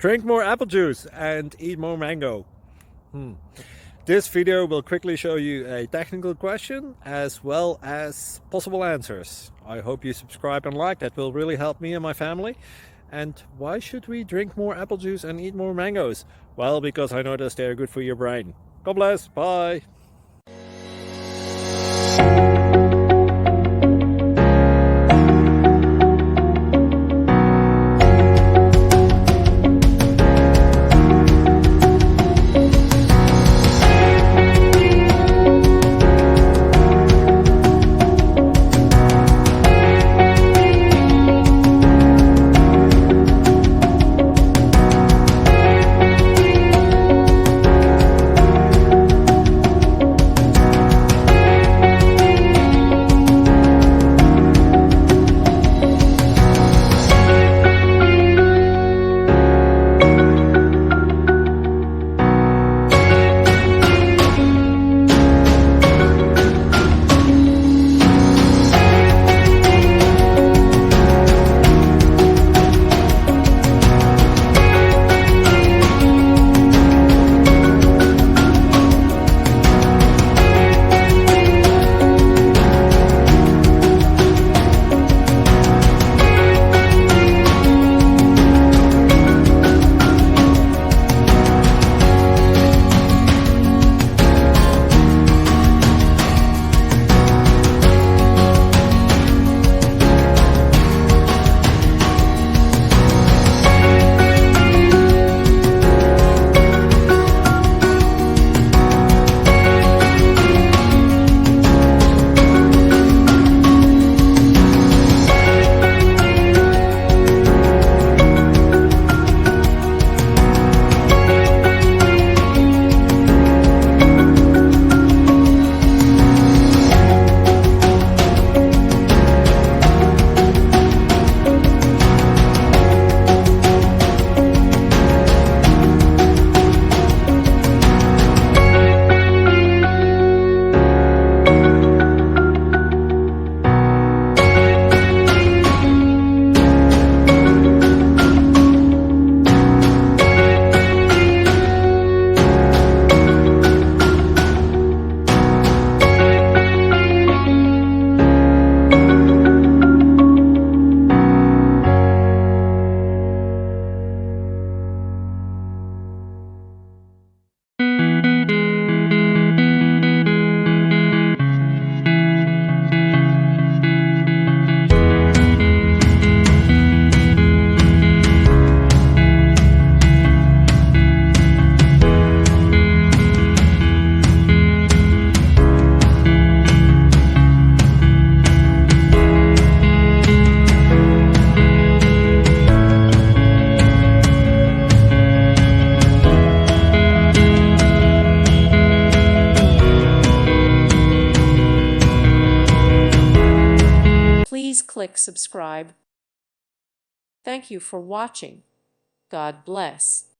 Drink more apple juice and eat more mango. This video will quickly show you a technical question as well as possible answers. I hope you subscribe and like, that will really help me and my family. And why should we drink more apple juice and eat more mangoes? Well, because I noticed they're good for your brain. God bless, bye! Please click subscribe. Thank you for watching. God bless.